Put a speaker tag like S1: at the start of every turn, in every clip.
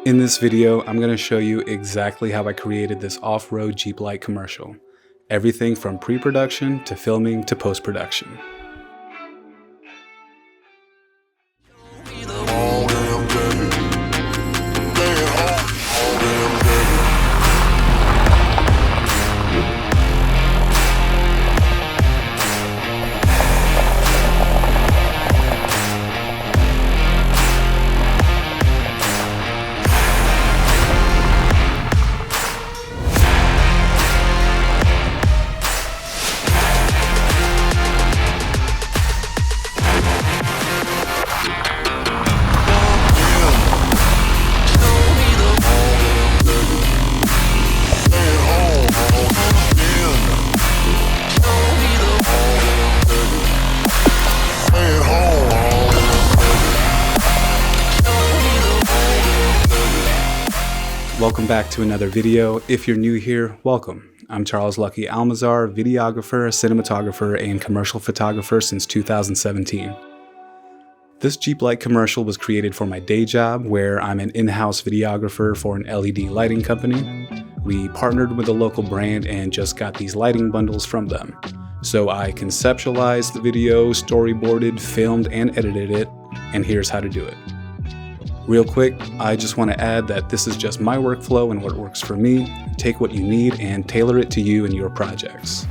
S1: In this video, I'm going to show you exactly how I created this off-road Jeep light commercial. Everything from pre-production to filming to post-production. Welcome back to another video. If you're new here, welcome. I'm Charles Lucky Almazar, videographer, cinematographer, and commercial photographer since 2017. This Jeep light commercial was created for my day job, where I'm an in-house videographer for an LED lighting company. We partnered with a local brand and just got these lighting bundles from them. So I conceptualized the video, storyboarded, filmed, and edited it, and here's how to do it. Real quick, I just want to add that this is just my workflow and what works for me. Take what you need and tailor it to you and your projects.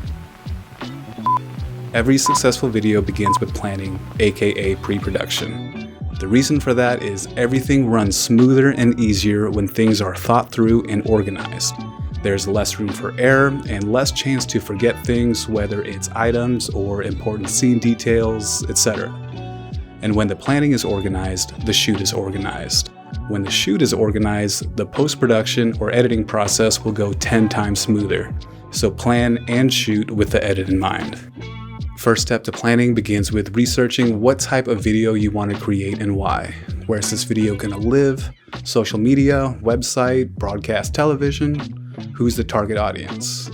S1: Every successful video begins with planning, aka pre-production. The reason for that is everything runs smoother and easier when things are thought through and organized. There's less room for error and less chance to forget things, whether it's items or important scene details, etc. And when the planning is organized, the shoot is organized. When the shoot is organized, the post-production or editing process will go 10 times smoother. So plan and shoot with the edit in mind. First step to planning begins with researching what type of video you want to create and why. Where's this video gonna live? Social media, website, broadcast television? Who's the target audience?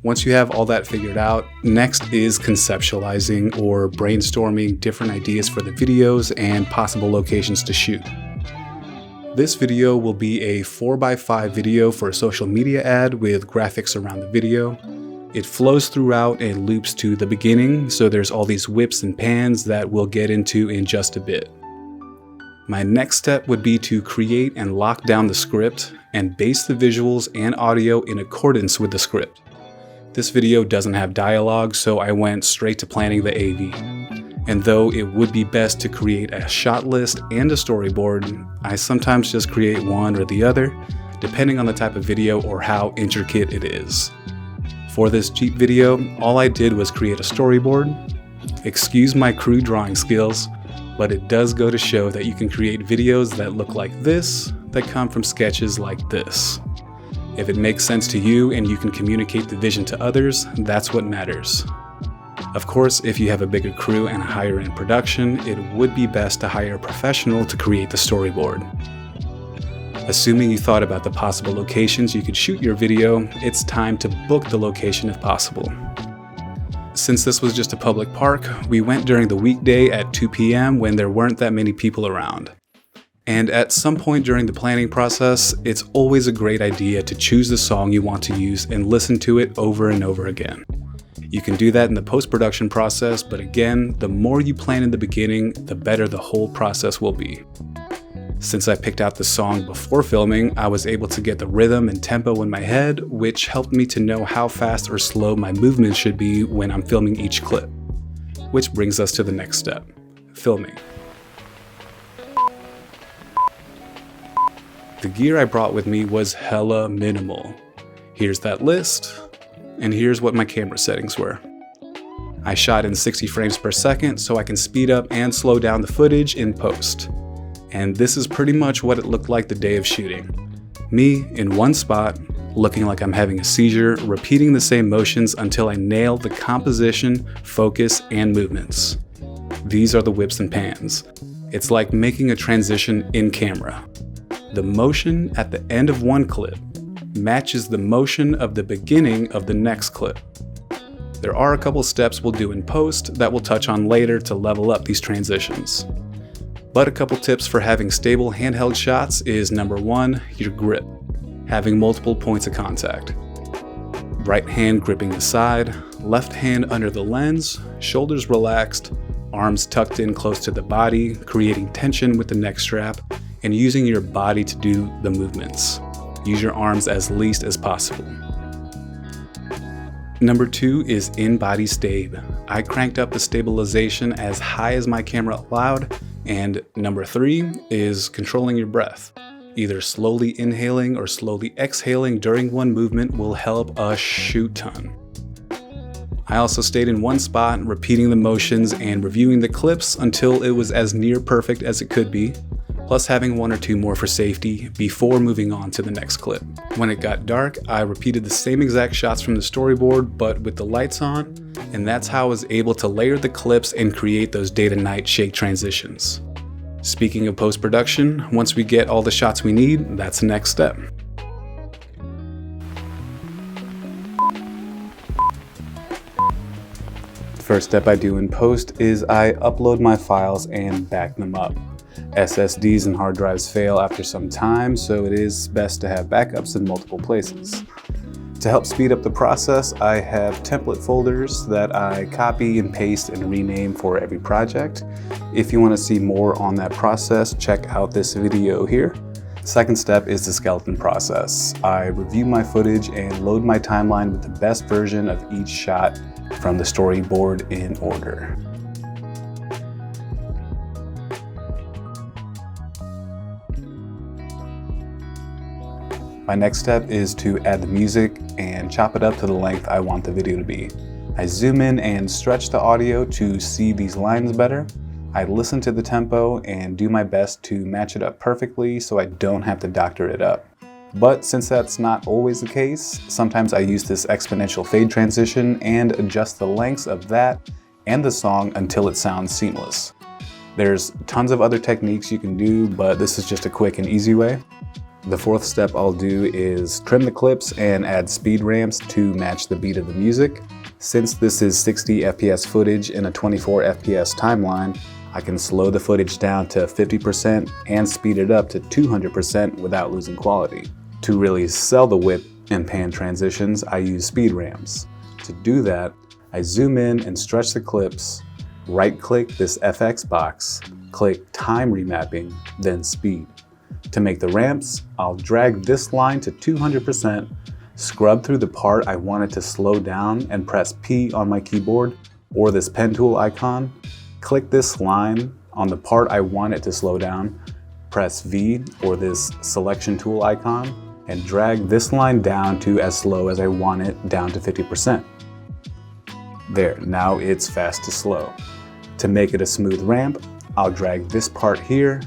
S1: Once you have all that figured out, next is conceptualizing or brainstorming different ideas for the videos and possible locations to shoot. This video will be a 4x5 video for a social media ad with graphics around the video. It flows throughout and loops to the beginning, so there's all these whips and pans that we'll get into in just a bit. My next step would be to create and lock down the script and base the visuals and audio in accordance with the script. This video doesn't have dialogue, so I went straight to planning the AV. And though it would be best to create a shot list and a storyboard, I sometimes just create one or the other, depending on the type of video or how intricate it is. For this Jeep video, all I did was create a storyboard. Excuse my crude drawing skills, but it does go to show that you can create videos that look like this, that come from sketches like this. If it makes sense to you and you can communicate the vision to others, that's what matters. Of course, if you have a bigger crew and a higher end production, it would be best to hire a professional to create the storyboard. Assuming you thought about the possible locations you could shoot your video, it's time to book the location if possible. Since this was just a public park, we went during the weekday at 2 p.m. when there weren't that many people around. And at some point during the planning process, it's always a great idea to choose the song you want to use and listen to it over and over again. You can do that in the post-production process, but again, the more you plan in the beginning, the better the whole process will be. Since I picked out the song before filming, I was able to get the rhythm and tempo in my head, which helped me to know how fast or slow my movements should be when I'm filming each clip. Which brings us to the next step, filming. The gear I brought with me was hella minimal. Here's that list, and here's what my camera settings were. I shot in 60 frames per second so I can speed up and slow down the footage in post. And this is pretty much what it looked like the day of shooting. Me in one spot, looking like I'm having a seizure, repeating the same motions until I nail the composition, focus, and movements. These are the whips and pans. It's like making a transition in camera. The motion at the end of one clip matches the motion of the beginning of the next clip. There are a couple steps we'll do in post that we'll touch on later to level up these transitions. But a couple tips for having stable handheld shots is number 1, your grip. Having multiple points of contact. Right hand gripping the side, left hand under the lens, shoulders relaxed, arms tucked in close to the body, creating tension with the neck strap, and using your body to do the movements. Use your arms as least as possible. Number 2 is in-body stabe. I cranked up the stabilization as high as my camera allowed. And number 3 is controlling your breath. Either slowly inhaling or slowly exhaling during one movement will help a shoot ton. I also stayed in one spot, repeating the motions and reviewing the clips until it was as near perfect as it could be, plus having 1 or 2 more for safety before moving on to the next clip. When it got dark, I repeated the same exact shots from the storyboard, but with the lights on, and that's how I was able to layer the clips and create those day to night shake transitions. Speaking of post-production, once we get all the shots we need, that's the next step. First step I do in post is I upload my files and back them up. SSDs and hard drives fail after some time, so it is best to have backups in multiple places. To help speed up the process, I have template folders that I copy and paste and rename for every project. If you want to see more on that process, check out this video here. Second step is the skeleton process. I review my footage and load my timeline with the best version of each shot from the storyboard in order. My next step is to add the music and chop it up to the length I want the video to be. I zoom in and stretch the audio to see these lines better. I listen to the tempo and do my best to match it up perfectly so I don't have to doctor it up. But since that's not always the case, sometimes I use this exponential fade transition and adjust the lengths of that and the song until it sounds seamless. There's tons of other techniques you can do, but this is just a quick and easy way. The fourth step I'll do is trim the clips and add speed ramps to match the beat of the music. Since this is 60 FPS footage in a 24 FPS timeline, I can slow the footage down to 50% and speed it up to 200% without losing quality. To really sell the whip and pan transitions, I use speed ramps. To do that, I zoom in and stretch the clips, right-click this FX box, click time remapping, then speed. To make the ramps, I'll drag this line to 200%, scrub through the part I want it to slow down and press P on my keyboard or this pen tool icon. Click this line on the part I want it to slow down, press V or this selection tool icon, and drag this line down to as slow as I want it, down to 50%. There, now it's fast to slow. To make it a smooth ramp, I'll drag this part here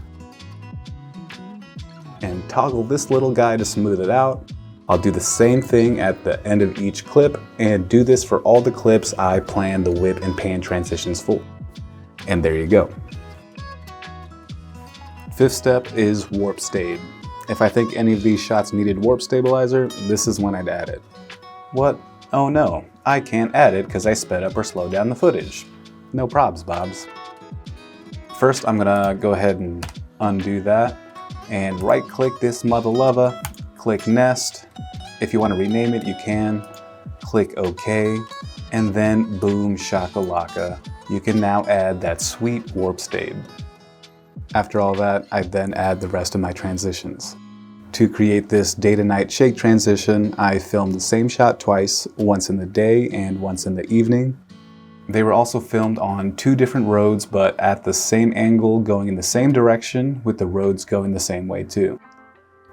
S1: and toggle this little guy to smooth it out. I'll do the same thing at the end of each clip and do this for all the clips I plan the whip and pan transitions for. And there you go. Fifth step is warp stabe. If I think any of these shots needed warp stabilizer, this is when I'd add it. What? Oh no, I can't add it because I sped up or slowed down the footage. No probs, Bobs. First, I'm gonna go ahead and undo that and right-click this mother lover, click nest. If you want to rename it, you can. Click OK, and then boom shakalaka. You can now add that sweet warp stabe. After all that, I then add the rest of my transitions. To create this day to night shake transition, I filmed the same shot twice, once in the day and once in the evening. They were also filmed on 2 different roads, but at the same angle going in the same direction with the roads going the same way too.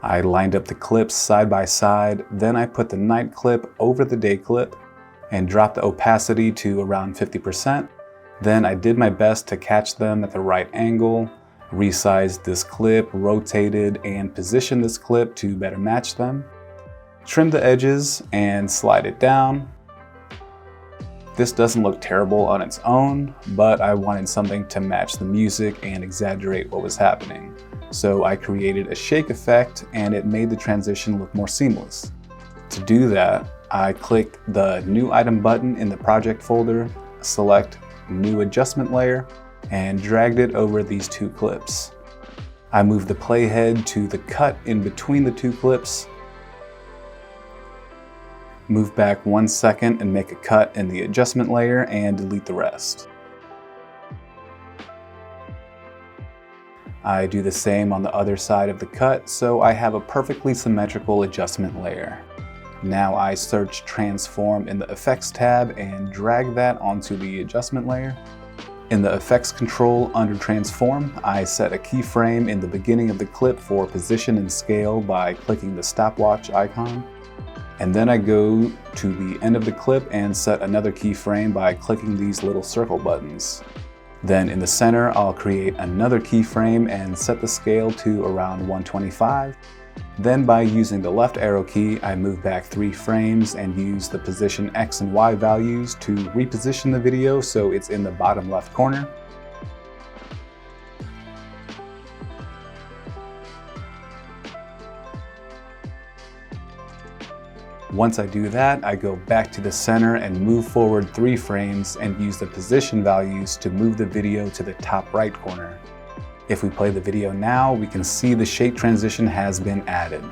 S1: I lined up the clips side by side, then I put the night clip over the day clip and dropped the opacity to around 50%. Then I did my best to catch them at the right angle, resized this clip, rotated and positioned this clip to better match them, trimmed the edges and slide it down. This doesn't look terrible on its own, but I wanted something to match the music and exaggerate what was happening. So I created a shake effect and it made the transition look more seamless. To do that, I click the new item button in the project folder, select new adjustment layer, and dragged it over these two clips. I moved the playhead to the cut in between the two clips, move back 1 second and make a cut in the adjustment layer and delete the rest. I do the same on the other side of the cut, so I have a perfectly symmetrical adjustment layer. Now I search Transform in the Effects tab and drag that onto the adjustment layer. In the Effects control under Transform, I set a keyframe in the beginning of the clip for position and scale by clicking the stopwatch icon. And then I go to the end of the clip and set another keyframe by clicking these little circle buttons. Then in the center, I'll create another keyframe and set the scale to around 125. Then by using the left arrow key, I move back 3 frames and use the position X and Y values to reposition the video so it's in the bottom left corner. Once I do that, I go back to the center and move forward 3 frames and use the position values to move the video to the top right corner. If we play the video now, we can see the shake transition has been added.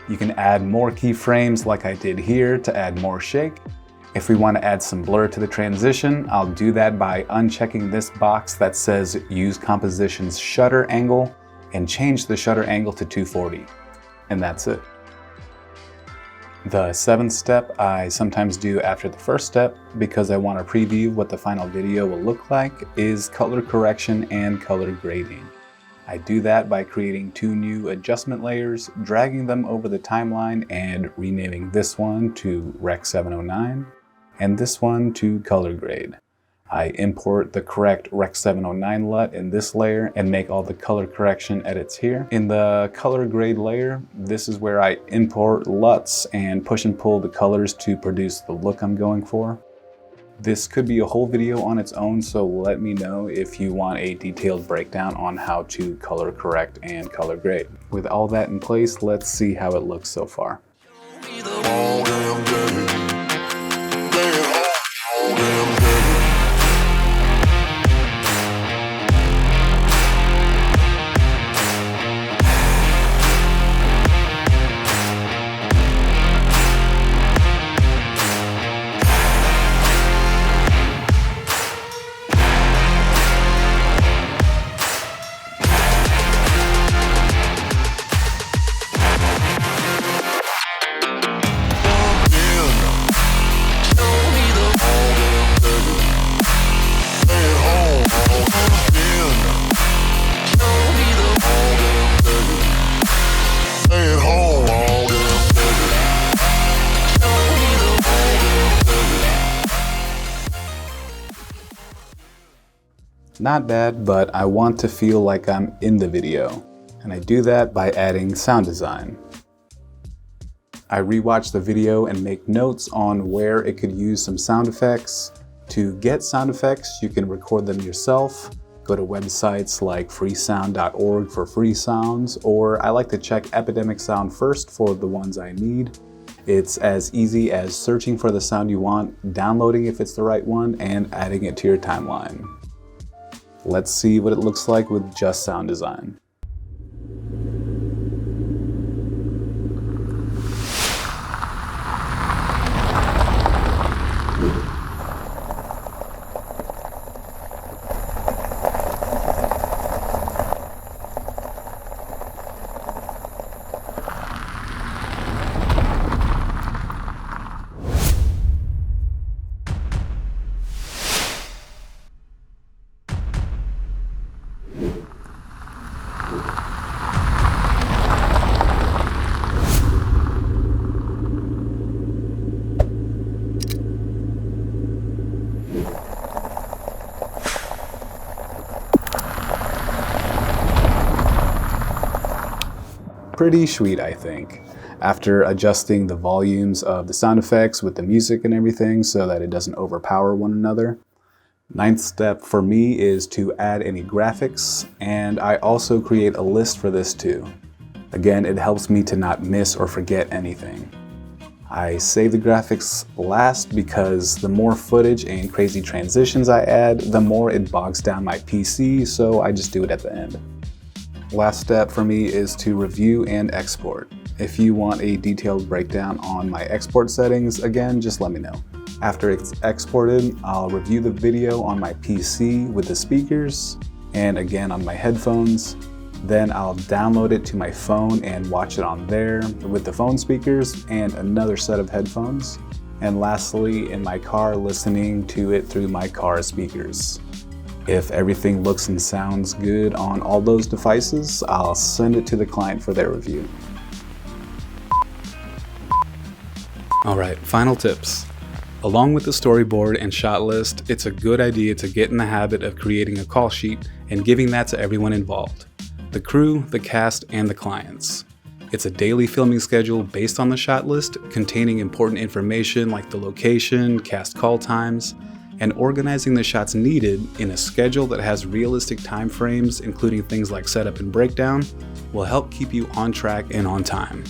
S1: You can add more keyframes like I did here to add more shake. If we want to add some blur to the transition, I'll do that by unchecking this box that says Use Composition's Shutter Angle and change the shutter angle to 240. And that's it. The 7th step I sometimes do after the first step because I want to preview what the final video will look like is color correction and color grading. I do that by creating 2 new adjustment layers, dragging them over the timeline and renaming this one to Rec 709 and this one to Color Grade. I import the correct Rec 709 LUT in this layer and make all the color correction edits here. In the color grade layer, this is where I import LUTs and push and pull the colors to produce the look I'm going for. This could be a whole video on its own, so let me know if you want a detailed breakdown on how to color correct and color grade. With all that in place, let's see how it looks so far. Not bad, but I want to feel like I'm in the video, and I do that by adding sound design. I rewatch the video and make notes on where it could use some sound effects. To get sound effects, you can record them yourself. Go to websites like freesound.org for free sounds, or I like to check Epidemic Sound first for the ones I need. It's as easy as searching for the sound you want, downloading if it's the right one, and adding it to your timeline. Let's see what it looks like with just sound design. Pretty sweet, I think. After adjusting the volumes of the sound effects with the music and everything so that it doesn't overpower one another. 9th step for me is to add any graphics, and I also create a list for this too. Again, it helps me to not miss or forget anything. I save the graphics last because the more footage and crazy transitions I add, the more it bogs down my PC, so I just do it at the end. Last step for me is to review and export. If you want a detailed breakdown on my export settings, again, just let me know. After it's exported, I'll review the video on my PC with the speakers, and again on my headphones. Then I'll download it to my phone and watch it on there with the phone speakers and another set of headphones. And lastly, in my car, listening to it through my car speakers. If everything looks and sounds good on all those devices, I'll send it to the client for their review. Alright, final tips. Along with the storyboard and shot list, it's a good idea to get in the habit of creating a call sheet and giving that to everyone involved. The crew, the cast, and the clients. It's a daily filming schedule based on the shot list, containing important information like the location, cast call times, and organizing the shots needed in a schedule that has realistic time frames, including things like setup and breakdown, will help keep you on track and on time.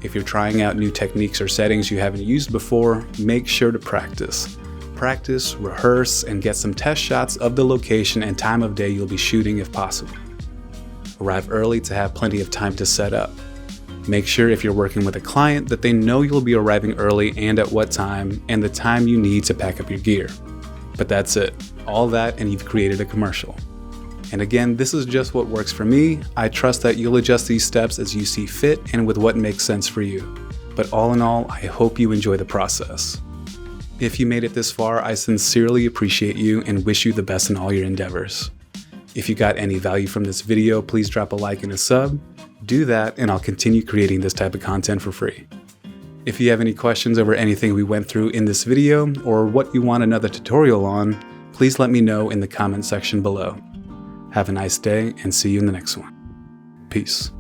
S1: If you're trying out new techniques or settings you haven't used before, make sure to practice. Practice, rehearse, and get some test shots of the location and time of day you'll be shooting if possible. Arrive early to have plenty of time to set up. Make sure if you're working with a client that they know you'll be arriving early and at what time, and the time you need to pack up your gear. But that's it. All that and you've created a commercial. And again, this is just what works for me. I trust that you'll adjust these steps as you see fit and with what makes sense for you. But all in all, I hope you enjoy the process. If you made it this far, I sincerely appreciate you and wish you the best in all your endeavors. If you got any value from this video, please drop a like and a sub. Do that and I'll continue creating this type of content for free. If you have any questions over anything we went through in this video or what you want another tutorial on, please let me know in the comment section below. Have a nice day and see you in the next one. Peace.